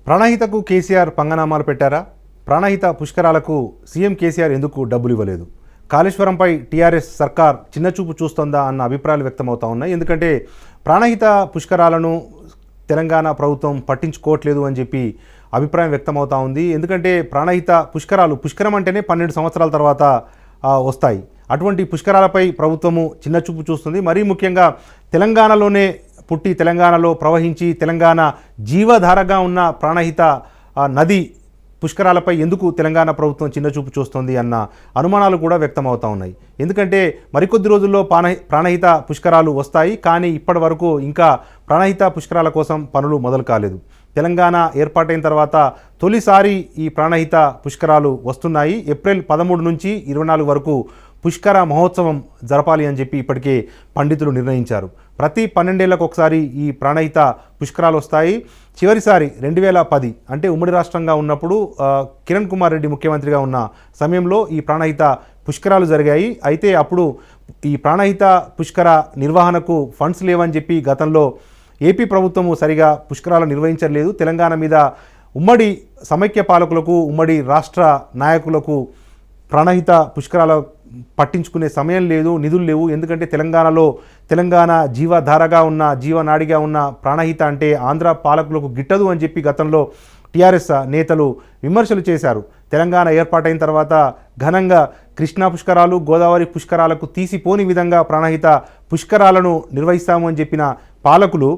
ప్రాణహితకు కేసీఆర్ పంగనామాలు పెట్టారా? ప్రాణహిత పుష్కరాలకు సీఎం కేసీఆర్ ఎందుకు డబ్బులు ఇవ్వలేదు? కాళేశ్వరంపై టీఆర్ఎస్ సర్కార్ చిన్నచూపు చూస్తోందా అన్న అభిప్రాయాలు వ్యక్తమవుతా ఉన్నాయి. ఎందుకంటే ప్రాణహిత పుష్కరాలను తెలంగాణ ప్రభుత్వం పట్టించుకోవట్లేదు అని చెప్పి అభిప్రాయం వ్యక్తమవుతా ఉంది. ఎందుకంటే ప్రాణహిత పుష్కరం అంటేనే 12 సంవత్సరాల తర్వాత వస్తాయి. అటువంటి పుష్కరాలపై ప్రభుత్వము చిన్నచూపు చూస్తుంది. మరీ ముఖ్యంగా తెలంగాణలోనే పుట్టి తెలంగాణలో ప్రవహించి తెలంగాణ జీవధారగా ఉన్న ప్రాణహిత నది పుష్కరాలపై ఎందుకు తెలంగాణ ప్రభుత్వం చిన్నచూపు చూస్తుంది అన్న అనుమానాలు కూడా వ్యక్తమవుతూ ఉన్నాయి. ఎందుకంటే మరికొద్ది రోజుల్లో ప్రాణహిత పుష్కరాలు వస్తాయి. కానీ ఇప్పటి వరకు ఇంకా ప్రాణహిత పుష్కరాల కోసం పనులు మొదలు కాలేదు. తెలంగాణ ఏర్పాటైన తర్వాత తొలిసారి ఈ ప్రాణహిత పుష్కరాలు వస్తున్నాయి. ఏప్రిల్ 13 నుంచి 24 వరకు పుష్కర మహోత్సవం జరపాలి అని చెప్పి ఇప్పటికే పండితులు నిర్ణయించారు. ప్రతి 12 ఏళ్లకు ఒకసారి ఈ ప్రాణహిత పుష్కరాలు వస్తాయి. చివరిసారి 2010 అంటే ఉమ్మడి రాష్ట్రంగా ఉన్నప్పుడు కిరణ్ కుమార్ రెడ్డి ముఖ్యమంత్రిగా ఉన్న సమయంలో ఈ ప్రాణహిత పుష్కరాలు జరిగాయి. అయితే అప్పుడు ఈ ప్రాణహిత పుష్కర నిర్వహణకు ఫండ్స్ లేవని చెప్పి గతంలో ఏపీ ప్రభుత్వము సరిగా పుష్కరాలు నిర్వహించలేదు. తెలంగాణ మీద ఉమ్మడి సమైక్య పాలకులకు ఉమ్మడి రాష్ట్ర నాయకులకు ప్రాణహిత పుష్కరాల పట్టించుకునే సమయం లేదు, నిధులు లేవు. ఎందుకంటే తెలంగాణ జీవధారగా ఉన్న జీవనాడిగా ఉన్న ప్రాణహిత అంటే ఆంధ్ర పాలకులకు గిట్టదు అని చెప్పి గతంలో టీఆర్ఎస్ నేతలు విమర్శలు చేశారు. తెలంగాణ ఏర్పాటైన తర్వాత ఘనంగా కృష్ణా పుష్కరాలు గోదావరి పుష్కరాలకు తీసిపోని విధంగా ప్రాణహిత పుష్కరాలను నిర్వహిస్తాము అని చెప్పిన పాలకులు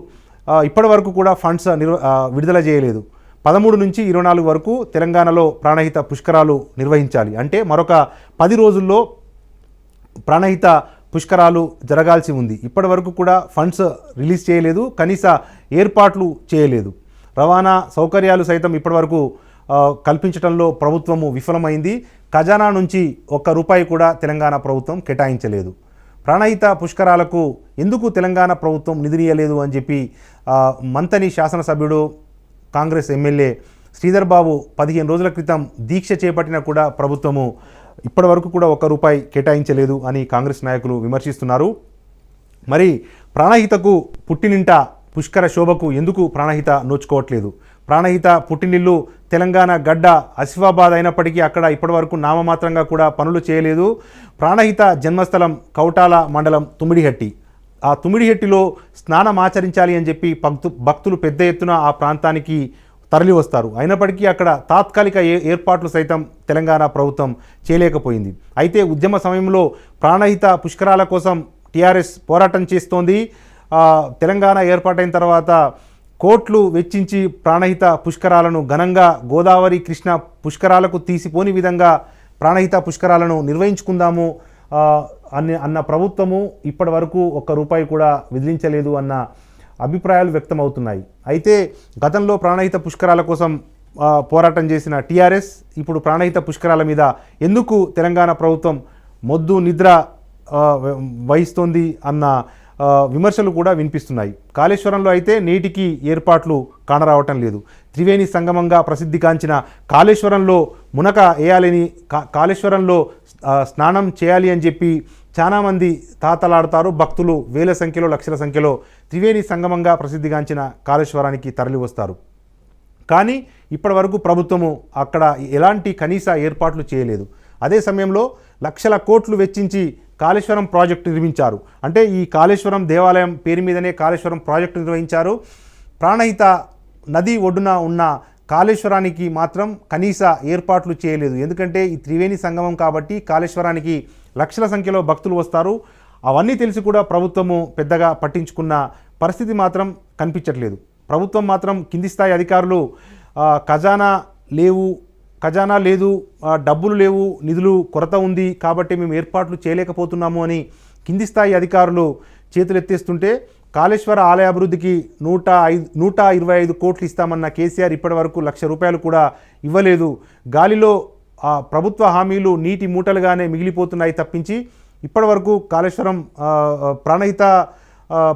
ఇప్పటి వరకు కూడా ఫండ్స్ విడుదల చేయలేదు. 13 నుంచి 24 వరకు తెలంగాణలో ప్రాణహిత పుష్కరాలు నిర్వహించాలి. అంటే మరొక 10 రోజుల్లో ప్రాణహిత పుష్కరాలు జరగాల్సి ఉంది. ఇప్పటి వరకు కూడా ఫండ్స్ రిలీజ్ చేయలేదు, కనీస ఏర్పాట్లు చేయలేదు. రవాణా సౌకర్యాలు సైతం ఇప్పటివరకు కల్పించడంలో ప్రభుత్వము విఫలమైంది. ఖజానా నుంచి ₹1 కూడా తెలంగాణ ప్రభుత్వం కేటాయించలేదు. ప్రాణహిత పుష్కరాలకు ఎందుకు తెలంగాణ ప్రభుత్వం నిధులియలేదు అని చెప్పి మంతని శాసనసభ్యుడు కాంగ్రెస్ ఎమ్మెల్యే శ్రీధర్ బాబు 15 రోజుల క్రితం దీక్ష చేపట్టినా కూడా ప్రభుత్వము ఇప్పటి వరకు కూడా ₹1 కేటాయించలేదు అని కాంగ్రెస్ నాయకులు విమర్శిస్తున్నారు. మరి ప్రాణహితకు పుట్టినింట పుష్కర శోభకు ఎందుకు ప్రాణహిత నోచుకోవట్లేదు? ప్రాణహిత పుట్టినిల్లు తెలంగాణ గడ్డ ఆసిఫాబాద్ అయినప్పటికీ అక్కడ ఇప్పటివరకు నామమాత్రంగా కూడా పనులు చేయలేదు. ప్రాణహిత జన్మస్థలం కౌటాల మండలం తుమ్మిడిహట్టి. ఆ తుమ్మిడిహట్టిలో స్నానం ఆచరించాలి అని చెప్పి భక్తులు పెద్ద ఎత్తున ఆ ప్రాంతానికి తరలి వస్తారు. అయినప్పటికీ అక్కడ తాత్కాలిక ఏర్పాట్లు సైతం తెలంగాణ ప్రభుత్వం చేయలేకపోయింది. అయితే ఉద్యమ సమయంలో ప్రాణహిత పుష్కరాల కోసం టీఆర్ఎస్ పోరాటం చేస్తోంది. తెలంగాణ ఏర్పాటైన తర్వాత కోట్లు వెచ్చించి ప్రాణహిత పుష్కరాలను ఘనంగా గోదావరి కృష్ణ పుష్కరాలకు తీసిపోని విధంగా ప్రాణహిత పుష్కరాలను నిర్వహించుకుందాము అన్న ప్రభుత్వము ఇప్పటి వరకు ₹1 కూడా విధించలేదు అన్న అభిప్రాయాలు వ్యక్తమవుతున్నాయి. అయితే గతంలో ప్రాణహిత పుష్కరాల కోసం పోరాటం చేసిన టీఆర్ఎస్ ఇప్పుడు ప్రాణహిత పుష్కరాల మీద ఎందుకు తెలంగాణ ప్రభుత్వం మొద్దు నిద్ర వహిస్తోంది అన్న విమర్శలు కూడా వినిపిస్తున్నాయి. కాళేశ్వరంలో అయితే నేటికి ఏర్పాట్లు కానరావటం లేదు. త్రివేణి సంగమంగా ప్రసిద్ధిగాంచిన కాళేశ్వరంలో మునక వేయాలని కాళేశ్వరంలో స్నానం చేయాలి అని చెప్పి చాలామంది తాతలాడతారు. భక్తులు వేల సంఖ్యలో లక్షల సంఖ్యలో త్రివేణి సంగమంగా ప్రసిద్ధిగాంచిన కాళేశ్వరానికి తరలి వస్తారు. కానీ ఇప్పటి వరకు ప్రభుత్వము అక్కడ ఎలాంటి కనీస ఏర్పాట్లు చేయలేదు. అదే సమయంలో లక్షల కోట్లు వెచ్చించి కాళేశ్వరం ప్రాజెక్టు నిర్మించారు. అంటే ఈ కాళేశ్వరం దేవాలయం పేరు మీదనే కాళేశ్వరం ప్రాజెక్టు నిర్వహించారు. ప్రాణహిత నది ఒడ్డున ఉన్న కాళేశ్వరానికి మాత్రం కనీస ఏర్పాట్లు చేయలేదు. ఎందుకంటే ఈ త్రివేణి సంగమం కాబట్టి కాళేశ్వరానికి లక్షల సంఖ్యలో భక్తులు వస్తారు. అవన్నీ తెలిసి కూడా ప్రభుత్వము పెద్దగా పట్టించుకున్న పరిస్థితి మాత్రం కనిపించట్లేదు. ప్రభుత్వం మాత్రం కింది స్థాయి అధికారులు ఖజానా లేదు, డబ్బులు లేవు, నిధులు కొరత ఉంది కాబట్టి మేము ఏర్పాట్లు చేయలేకపోతున్నాము అని కింది స్థాయి అధికారులు చేతులెత్తేస్తుంటే కాళేశ్వర ఆలయ అభివృద్ధికి 125 కోట్లు ఇస్తామన్న కేసీఆర్ ఇప్పటి వరకు ₹1,00,000 కూడా ఇవ్వలేదు. గాలిలో ప్రభుత్వ హామీలు నీటి మూటలుగానే మిగిలిపోతున్నాయి తప్పించి ఇప్పటి వరకు కాళేశ్వరం ప్రాణహిత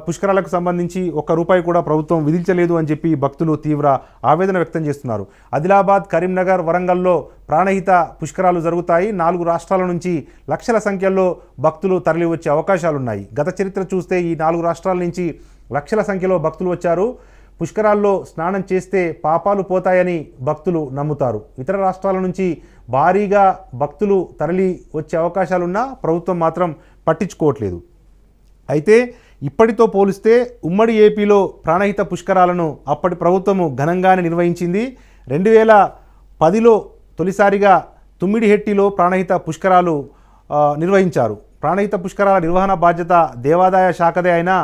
పుష్కరాలకు సంబంధించి ₹1 కూడా ప్రభుత్వం విధించలేదు అని చెప్పి భక్తులు తీవ్ర ఆవేదన వ్యక్తం చేస్తున్నారు. ఆదిలాబాద్, కరీంనగర్, వరంగల్లో ప్రాణహిత పుష్కరాలు జరుగుతాయి. 4 రాష్ట్రాల నుంచి లక్షల సంఖ్యలో భక్తులు తరలి వచ్చే అవకాశాలున్నాయి. గత చరిత్ర చూస్తే ఈ 4 రాష్ట్రాల నుంచి లక్షల సంఖ్యలో భక్తులు వచ్చారు. పుష్కరాల్లో స్నానం చేస్తే పాపాలు పోతాయని భక్తులు నమ్ముతారు. ఇతర రాష్ట్రాల నుంచి భారీగా భక్తులు తరలి వచ్చే అవకాశాలున్నా ప్రభుత్వం మాత్రం పట్టించుకోవట్లేదు. అయితే ఇప్పటితో పోలిస్తే ఉమ్మడి ఏపీలో ప్రాణహిత పుష్కరాలను అప్పటి ప్రభుత్వము ఘనంగానే నిర్వహించింది. 2010లో తొలిసారిగా తుమ్మిడిహెట్టిలో ప్రాణహిత పుష్కరాలు నిర్వహించారు. ప్రాణహిత పుష్కరాల నిర్వహణ బాధ్యత దేవాదాయ శాఖదే అయినా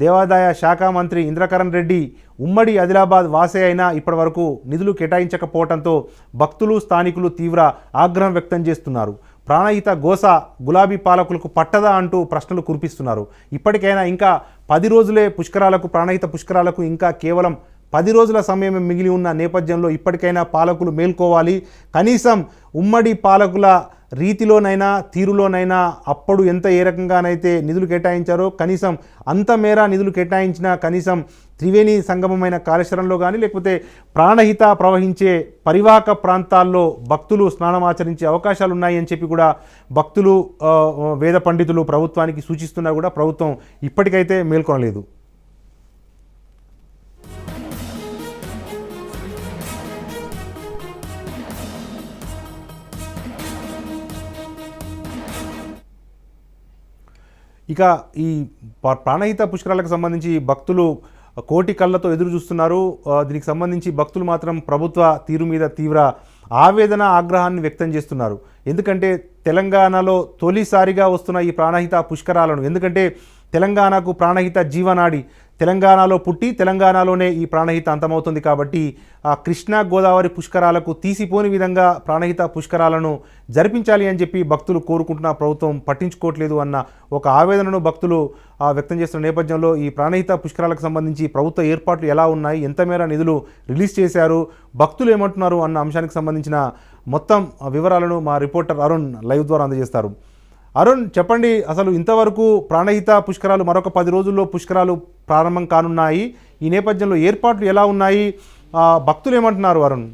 దేవాదాయ శాఖ మంత్రి ఇంద్రకరణ్ రెడ్డి ఉమ్మడి ఆదిలాబాద్ వాసే అయినా ఇప్పటి వరకు నిధులు కేటాయించకపోవడంతో భక్తులు స్థానికులు తీవ్ర ఆగ్రహం వ్యక్తం చేస్తున్నారు. ప్రాణహిత గోస గులాబీ పాలకులకు పట్టదా అంటూ ప్రశ్నలు కురిపిస్తున్నారు. ఇప్పటికైనా ఇంకా 10 రోజులే పుష్కరాలకు ప్రాణహిత పుష్కరాలకు ఇంకా కేవలం 10 రోజుల సమయం మిగిలి ఉన్న నేపథ్యంలో ఇప్పటికైనా పాలకులు మేల్కోవాలి. కనీసం ఉమ్మడి పాలకుల రీతిలోనైనా తీరులోనైనా అప్పుడు ఏ రకంగానైతే నిధులు కేటాయించారో కనీసం అంత మేర నిధులు కేటాయించినా కనీసం త్రివేణి సంగమమైన కాళేశ్వరంలో కానీ లేకపోతే ప్రాణహిత ప్రవహించే పరివాహక ప్రాంతాల్లో భక్తులు స్నానమాచరించే అవకాశాలు ఉన్నాయని చెప్పి కూడా భక్తులు వేద పండితులు ప్రభుత్వానికి సూచిస్తున్నా కూడా ప్రభుత్వం ఇప్పటికైతే మేల్కొనలేదు. ఇక ఈ ప్రాణహిత పుష్కరాలకు సంబంధించి భక్తులు కోటి కళ్ళతో ఎదురు చూస్తున్నారు. దీనికి సంబంధించి భక్తులు మాత్రం ప్రభుత్వ తీరు మీద తీవ్ర ఆవేదన ఆగ్రహాన్ని వ్యక్తం చేస్తున్నారు. ఎందుకంటే తెలంగాణలో తొలిసారిగా వస్తున్న ఈ ప్రాణహిత పుష్కరాలను, ఎందుకంటే తెలంగాణకు ప్రాణహిత జీవనాడి, తెలంగాణలో పుట్టి తెలంగాణలోనే ఈ ప్రాణహిత అంతమవుతుంది కాబట్టి ఆ కృష్ణా గోదావరి పుష్కరాలకు తీసిపోని విధంగా ప్రాణహిత పుష్కరాలను జరిపించాలి అని చెప్పి భక్తులు కోరుకుంటున్న ప్రభుత్వం పట్టించుకోవట్లేదు అన్న ఒక ఆవేదనను భక్తులు వ్యక్తం చేస్తున్న నేపథ్యంలో ఈ ప్రాణహిత పుష్కరాలకు సంబంధించి ప్రభుత్వ ఏర్పాట్లు ఎలా ఉన్నాయి, ఎంత మేర నిధులు రిలీజ్ చేశారు, భక్తులు ఏమంటున్నారు అన్న అంశానికి సంబంధించిన మొత్తం వివరాలను మా రిపోర్టర్ అరుణ్ లైవ్ ద్వారా అందజేస్తారు. అరుణ్, చెప్పండి, అసలు ఇంతవరకు ప్రాణహిత పుష్కరాలు మరొక 10 రోజుల్లో పుష్కరాలు ప్రారంభం కానున్నాయి. ఈ నేపథ్యంలో ఏర్పాట్లు ఎలా ఉన్నాయి, భక్తులు ఏమంటున్నారు అరుణ్?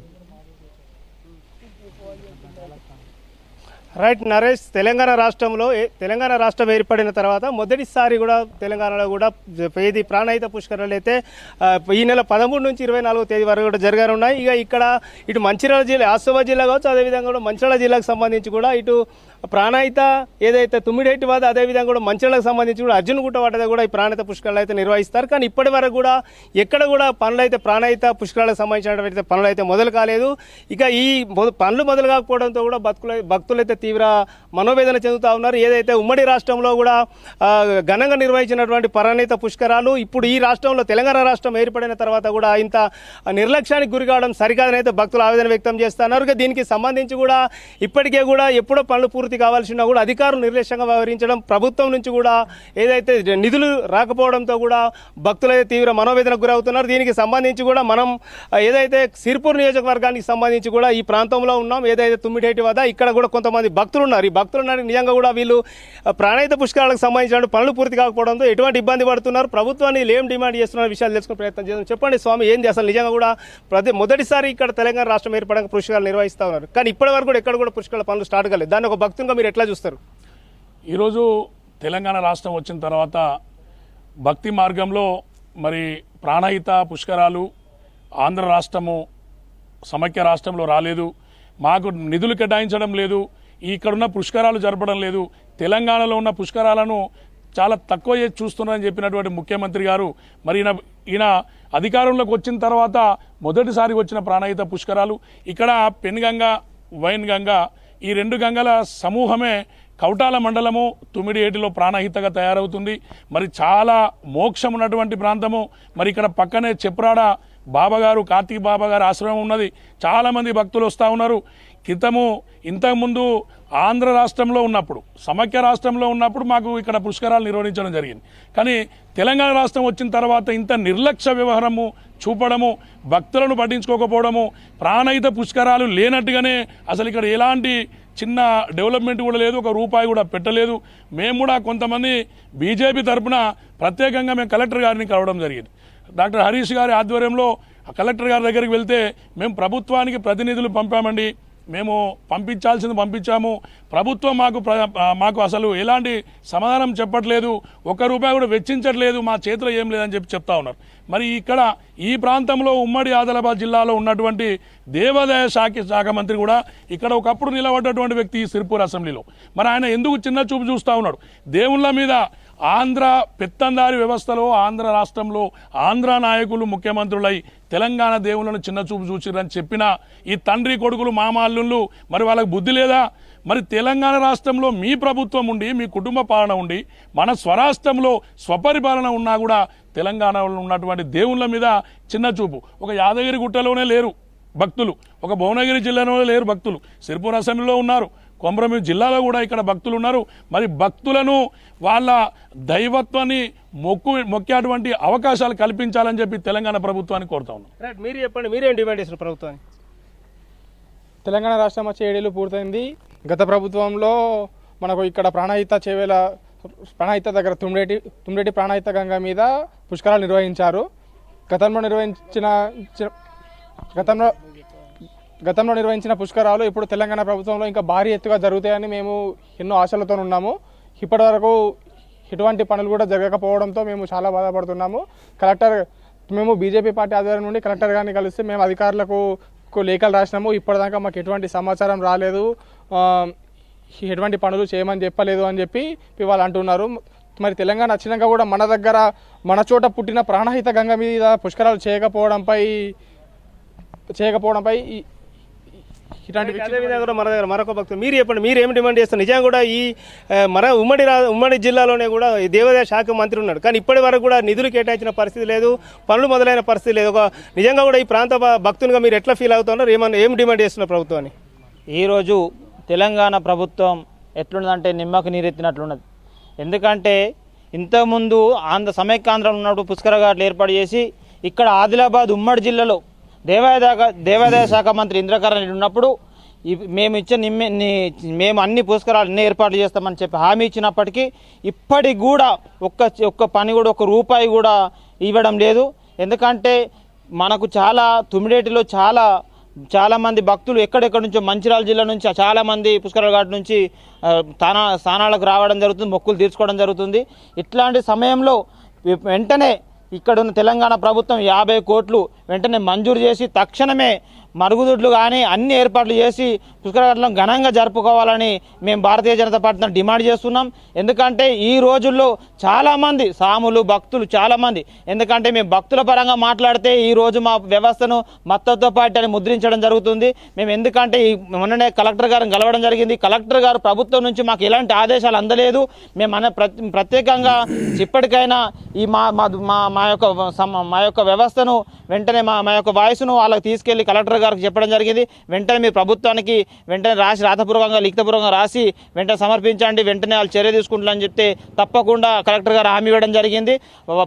రైట్ నరేష్, తెలంగాణ రాష్ట్రం ఏర్పడిన తర్వాత మొదటిసారి కూడా తెలంగాణలో కూడా ఇది ప్రాణహిత పుష్కరాలు అయితే ఈ నెల 13 నుంచి 24వ తేదీ వరకు కూడా జరగనున్నాయి. ఇక ఇక్కడ ఇటు మంచిర్యాల జిల్లా, ఆసిఫాబాద్ జిల్లా కావచ్చు, అదేవిధంగా కూడా మంచిర్యాల జిల్లాకు సంబంధించి కూడా ఇటు ప్రాణహిత ఏదైతే తుమ్మిడిహెట్టి వద్ద, అదేవిధంగా కూడా మంచిర్యాలకు సంబంధించి కూడా అర్జున్గుట్ట వద్ద కూడా ఈ ప్రాణహిత పుష్కరాలు అయితే నిర్వహిస్తారు. కానీ ఇప్పటి వరకు కూడా ఎక్కడ కూడా పనులు అయితే ప్రాణహిత పుష్కరాలకు సంబంధించినటువంటి పనులు అయితే మొదలు కాలేదు. ఇక ఈ పనులు మొదలు కాకపోవడంతో కూడా భక్తులు అయితే తీవ్ర మనోవేదన చెందుతూ ఉన్నారు. ఏదైతే ఉమ్మడి రాష్ట్రంలో కూడా ఘనంగా నిర్వహించినటువంటి ప్రాణహిత పుష్కరాలు ఇప్పుడు ఈ రాష్ట్రంలో తెలంగాణ రాష్ట్రం ఏర్పడిన తర్వాత కూడా ఇంత నిర్లక్ష్యానికి గురి కావడం సరికాదని అయితే భక్తులు ఆవేదన వ్యక్తం చేస్తున్నారు. దీనికి సంబంధించి కూడా ఇప్పటికే కూడా ఎప్పుడో పనులు పూర్తి కావాల్సిన కూడా అధికారులు నిర్లక్ష్యంగా వ్యవహరించడం, ప్రభుత్వం నుంచి కూడా ఏదైతే నిధులు రాకపోవడంతో కూడా భక్తులు అయితే తీవ్ర మనోవేదనకు గురవుతున్నారు. దీనికి సంబంధించి కూడా మనం ఏదైతే సిర్పూర్ నియోజకవర్గానికి సంబంధించి కూడా ఈ ప్రాంతంలో ఉన్నాం, ఏదైతే తుమ్మిడిహెట్టి వద్ద ఇక్కడ కూడా కొంతమంది భక్తులు ఉన్నారు. ఈ భక్తులు నిజంగా కూడా వీళ్ళు ప్రాణహిత పుష్కరాలకు సంబంధించిన పనులు పూర్తి కాకపోవడంతో ఎటువంటి ఇబ్బంది పడుతున్నారు, ప్రభుత్వాన్ని ఏం డిమాండ్ చేస్తున్న విషయాలు తెలుసుకునే ప్రయత్నం చేద్దాం. చెప్పండి స్వామి, ఏంది అసలు నిజంగా కూడా మొదటిసారి ఇక్కడ తెలంగాణ రాష్ట్రం ఏర్పడక పుష్కరాలు నిర్వహిస్తూ ఉన్నారు, కానీ ఇప్పటి వరకు కూడా ఎక్కడ కూడా పుష్కరాల పనులు స్టార్ట్ కాలేదు. దాన్ని ఒక భక్తునిగా మీరు ఎట్లా చూస్తారు? ఈరోజు తెలంగాణ రాష్ట్రం వచ్చిన తర్వాత భక్తి మార్గంలో మరి ప్రాణహిత పుష్కరాలు ఆంధ్ర రాష్ట్రము సమైక్య రాష్ట్రంలో రాలేదు, మాకు నిధులు కేటాయించడం లేదు, ఇక్కడున్న పుష్కరాలు జరపడం లేదు, తెలంగాణలో ఉన్న పుష్కరాలను చాలా తక్కువ చేసి చూస్తున్నారని చెప్పినటువంటి ముఖ్యమంత్రి గారు మరి ఈయన అధికారంలోకి వచ్చిన తర్వాత మొదటిసారి వచ్చిన ప్రాణహిత పుష్కరాలు ఇక్కడ పెన్గంగా, వైన్గంగా ఈ 2 గంగల సమూహమే కౌటాల మండలము తుమ్మిడిహెట్టిలో ప్రాణహితగా తయారవుతుంది. మరి చాలా మోక్షం ఉన్నటువంటి ప్రాంతము. మరి ఇక్కడ పక్కనే చెప్రాడ బాబాగారు, కార్తీక్ బాబాగారు ఆశ్రమం ఉన్నది. చాలామంది భక్తులు వస్తూ ఉన్నారు. ఇంతకుముందు ఆంధ్ర రాష్ట్రంలో ఉన్నప్పుడు, సమైక్య రాష్ట్రంలో ఉన్నప్పుడు మాకు ఇక్కడ పుష్కరాలు నిర్వహించడం జరిగింది. కానీ తెలంగాణ రాష్ట్రం వచ్చిన తర్వాత ఇంత నిర్లక్ష్య వ్యవహారము చూపడము, భక్తులను పట్టించుకోకపోవడము, ప్రాణహిత పుష్కరాలు లేనట్టుగానే అసలు ఇక్కడ ఎలాంటి చిన్న డెవలప్మెంట్ కూడా లేదు, ఒక రూపాయి కూడా పెట్టలేదు. మేము కూడా కొంతమంది బీజేపీ తరఫున ప్రత్యేకంగా మేము కలెక్టర్ గారిని కలవడం జరిగింది. డాక్టర్ హరీష్ గారి ఆధ్వర్యంలో కలెక్టర్ గారి దగ్గరికి వెళ్తే మేము ప్రభుత్వానికి ప్రతినిధులు పంపామండి, మేము పంపించాల్సింది పంపించాము, ప్రభుత్వం మాకు అసలు ఎలాంటి సమాధానం చెప్పట్లేదు, ₹1 కూడా వెచ్చించట్లేదు, మా చేతిలో ఏం లేదని చెప్తా ఉన్నారు. మరి ఇక్కడ ఈ ప్రాంతంలో ఉమ్మడి ఆదిలాబాద్ జిల్లాలో ఉన్నటువంటి దేవాదాయ శాఖ మంత్రి కూడా ఇక్కడ ఒకప్పుడు నిలబడ్డటువంటి వ్యక్తి ఈ సిర్పూర్ అసెంబ్లీలో. మరి ఆయన ఎందుకు చిన్న చూపు చూస్తూ ఉన్నాడు? దేవుళ్ళ మీద ఆంధ్ర పెత్తందారి వ్యవస్థలో ఆంధ్ర రాష్ట్రంలో ఆంధ్ర నాయకులు ముఖ్యమంత్రులై తెలంగాణ దేవుళ్ళను చిన్న చూపు చూసిరని చెప్పిన ఈ తండ్రి కొడుకులు మామాల్లుళ్ళు మరి వాళ్ళకి బుద్ధి లేదా? మరి తెలంగాణ రాష్ట్రంలో మీ ప్రభుత్వం ఉండి మీ కుటుంబ పాలన ఉండి మన స్వరాష్ట్రంలో స్వపరిపాలన ఉన్నా కూడా తెలంగాణలో ఉన్నటువంటి దేవుళ్ళ మీద చిన్న చూపు. ఒక యాదగిరి గుట్టలోనే లేరు భక్తులు, ఒక భువనగిరి జిల్లాలోనే లేరు భక్తులు, సిర్పూర్ అసెంబ్లీలో ఉన్నారు, కొమరంభీం జిల్లాలో కూడా ఇక్కడ భక్తులు ఉన్నారు. మరి భక్తులను వాళ్ళ దైవత్వాన్ని మొక్కేటువంటి అవకాశాలు కల్పించాలని చెప్పి తెలంగాణ ప్రభుత్వాన్ని కోరుతా ఉన్నాం. రైట్, మీరు చెప్పండి, మీరేం డిమాండ్ చేసిన ప్రభుత్వాన్ని? తెలంగాణ రాష్ట్రం వచ్చి 7 ఏళ్ళు పూర్తయింది. గత ప్రభుత్వంలో మనకు ఇక్కడ ప్రాణహిత దగ్గర తుమ్మిరెడ్డి ప్రాణహిత గంగ మీద పుష్కరాలు నిర్వహించారు. గతంలో నిర్వహించిన పుష్కరాలు ఇప్పుడు తెలంగాణ ప్రభుత్వంలో ఇంకా భారీ ఎత్తుగా జరుగుతాయని మేము ఎన్నో ఆశలతో ఉన్నాము. ఇప్పటి వరకు ఎటువంటి పనులు కూడా జరగకపోవడంతో మేము చాలా బాధపడుతున్నాము. మేము బీజేపీ పార్టీ ఆధ్వర్యం నుండి కలెక్టర్ గారిని కలిస్తే మేము అధికారులకు లేఖలు రాసినాము. ఇప్పటిదాకా మాకు ఎటువంటి సమాచారం రాలేదు, ఎటువంటి పనులు చేయమని చెప్పలేదు అని చెప్పి వాళ్ళు అంటున్నారు. మరి తెలంగాణ వచ్చినాక కూడా మన చోట పుట్టిన ప్రాణహిత గంగ మీద పుష్కరాలు చేయకపోవడంపై అదేవిధంగా మన దగ్గర మరొక భక్తులు మీరు చెప్పండి, మీరు ఏమి డిమాండ్ చేస్తారు? నిజంగా కూడా ఈ మన ఉమ్మడి జిల్లాలోనే కూడా దేవాదాయ శాఖ మంత్రి ఉన్నాడు, కానీ ఇప్పటి వరకు కూడా నిధులు కేటాయించిన పరిస్థితి లేదు, పనులు మొదలైన పరిస్థితి లేదు. నిజంగా కూడా ఈ ప్రాంత భక్తునిగా మీరు ఎట్లా ఫీల్ అవుతున్నారు? ఏం డిమాండ్ చేస్తున్నారు ప్రభుత్వాన్ని? ఈరోజు తెలంగాణ ప్రభుత్వం ఎట్లున్నదంటే నిమ్మకు నీరెత్తినట్లున్నది. ఎందుకంటే ఇంతకుముందు సమైక్యాంధ్రంలో ఉన్నప్పుడు పుష్కర ఘాట్లు ఏర్పాటు చేసి ఇక్కడ ఆదిలాబాద్ ఉమ్మడి జిల్లాలో దేవాదాయ శాఖ మంత్రి ఇంద్రకరణ్ రెడ్డి ఉన్నప్పుడు మేము అన్ని పుష్కరాలు అన్ని ఏర్పాట్లు చేస్తామని చెప్పి హామీ ఇచ్చినప్పటికీ ఇప్పటికి కూడా ఒక్క పని కూడా ₹1 కూడా ఇవ్వడం లేదు. ఎందుకంటే మనకు తుమ్మిడేటిలో చాలా మంది భక్తులు ఎక్కడెక్కడి నుంచో మంచిర్యాల జిల్లా నుంచి చాలామంది పుష్కరాల ఘాట్ నుంచి స్థానాలకు రావడం జరుగుతుంది, మొక్కులు తీర్చుకోవడం జరుగుతుంది. ఇట్లాంటి సమయంలో వెంటనే ఇక్కడ ఉన్న తెలంగాణ ప్రభుత్వం 50 కోట్లు వెంటనే మంజూరు చేసి తక్షణమే మరుగుదొడ్లు కానీ అన్ని ఏర్పాట్లు చేసి పుష్కరాలను ఘనంగా జరుపుకోవాలని మేము భారతీయ జనతా పార్టీ డిమాండ్ చేస్తున్నాం. ఎందుకంటే ఈ రోజుల్లో చాలామంది సాములు భక్తులు చాలామంది, ఎందుకంటే మేము భక్తుల పరంగా మాట్లాడితే ఈరోజు మా వ్యవస్థను మత్తత్వ పార్టీ అని ముద్రించడం జరుగుతుంది. మేము ఎందుకంటే మొన్ననే కలెక్టర్ గారిని కలవడం జరిగింది. కలెక్టర్ గారు ప్రభుత్వం నుంచి మాకు ఎలాంటి ఆదేశాలు అందలేదు. మేము ప్రత్యేకంగా ఇప్పటికైనా ఈ మా యొక్క వ్యవస్థను వెంటనే మా యొక్క వాయిస్ను వాళ్ళకి తీసుకెళ్లి కలెక్టర్ గారికి చెప్పడం జరిగింది. వెంటనే మీ ప్రభుత్వానికి వెంటనే రాతపూర్వకంగా లిఖితపూర్వకంగా రాసి వెంటనే సమర్పించండి, వెంటనే వాళ్ళు చర్య తీసుకుంటారని చెప్తే తప్పకుండా కలెక్టర్ గారు హామీ ఇవ్వడం జరిగింది.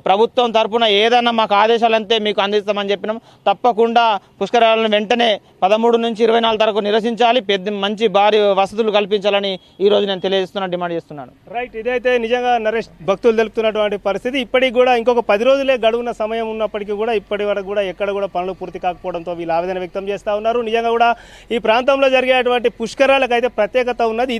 ప్రభుత్వం తరఫున ఏదైనా మాకు ఆదేశాలు అంతే మీకు అందిస్తామని చెప్పినాం. తప్పకుండా పుష్కరాలను వెంటనే 13 నుంచి 24 వరకు నిరసించాలి, మంచి భారీ వసతులు కల్పించాలని ఈ రోజు నేను డిమాండ్ చేస్తున్నాను. రైట్, ఇదైతే నిజంగా నరేష్ భక్తులు తెలుపుతున్నటువంటి పరిస్థితి. ఇప్పటికి కూడా ఇంకొక 10 రోజులే గడువున్న సమయం ఉన్నప్పటికీ కూడా ఇప్పటి వరకు కూడా ఎక్కడ కూడా పనులు పూర్తి కాకపోవడంతో వీళ్ళు ఆవేదన వ్యక్తం చేస్తూ ఉన్నారు. నిజంగా కూడా ఈ ప్రాంతంలో జరిగేటువంటి పుష్కరాలకు అయితే ప్రత్యేకత ఉన్నది.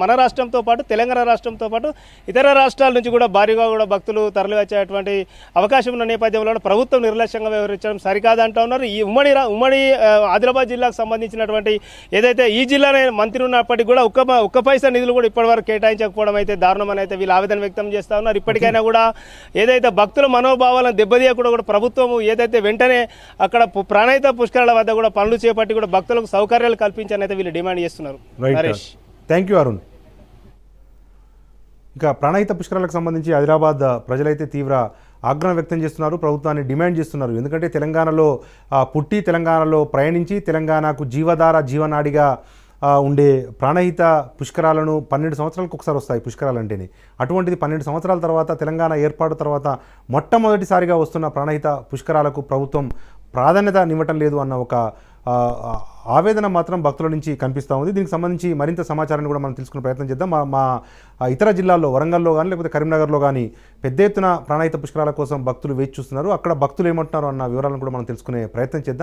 మన రాష్ట్రంతో పాటు తెలంగాణ రాష్ట్రంతో పాటు ఇతర రాష్ట్రాల నుంచి కూడా భారీగా కూడా భక్తులు తరలి వచ్చేటువంటి అవకాశం ఉన్న నేపథ్యంలో ప్రభుత్వం నిర్లక్ష్యంగా వ్యవహరించడం సరికాదంటూ ఉన్నారు. ఈ ఉమ్మడి ఆదిలాబాద్ జిల్లాకు సంబంధించినటువంటి ఏదైతే ఈ జిల్లానే మంత్రి ఉన్నప్పటికీ కూడా ఒక్క పైసా నిధులు కూడా ఇప్పటివరకు కేటాయించకపోవడం అయితే దారుణమని అయితే వీళ్ళు ఆవేదన వ్యక్తం చేస్తూ ఉన్నారు. ఇప్పటికైనా కూడా ఏదైతే భక్తుల మనోభావాలను దెబ్బతీయకుండా కూడా ప్రభుత్వం ఏదైతే వెంటనే అక్కడ ప్రాణహిత పుష్కరాల వద్ద కూడా పనులు చేపట్టి కూడా భక్తులకు సౌకర్యాలు కల్పించాలని అయితే వీళ్ళు డిమాండ్ చేస్తున్నారు. Thank you Arun. ఇక ప్రాణహిత పుష్కరాలకు సంబంధించి హైదరాబాద్ ప్రజలైతే తీవ్ర ఆగ్రహం వ్యక్తం చేస్తున్నారు, ప్రభుత్వాన్ని డిమాండ్ చేస్తున్నారు. ఎందుకంటే తెలంగాణలో పుట్టి తెలంగాణలో ప్రయాణించి తెలంగాణకు జీవనాడిగా ఉండే ప్రాణహిత పుష్కరాలను 12 సంవత్సరాలకు ఒకసారి వస్తాయి పుష్కరాలు అంటేనే. అటువంటిది 12 సంవత్సరాల తర్వాత తెలంగాణ ఏర్పాటు తర్వాత మొట్టమొదటిసారిగా వస్తున్న ప్రాణహిత పుష్కరాలకు ప్రభుత్వం ప్రాధాన్యత ఇవ్వటం లేదు అన్న ఒక ఆవేదన మాత్రం భక్తుల నుంచి కనిపిస్తూ ఉంది. దీనికి సంబంధించి మరింత సమాచారాన్ని కూడా మనం తెలుసుకునే ప్రయత్నం చేద్దాం. మా ఇతర జిల్లాల్లో వరంగల్లో కానీ లేకపోతే కరీంనగర్లో కానీ పెద్ద ఎత్తున ప్రాణహిత పుష్కరాల కోసం భక్తులు వేచి చూస్తున్నారు. అక్కడ భక్తులు ఏమంటున్నారు అన్న వివరాలను కూడా మనం తెలుసుకునే ప్రయత్నం చేద్దాం.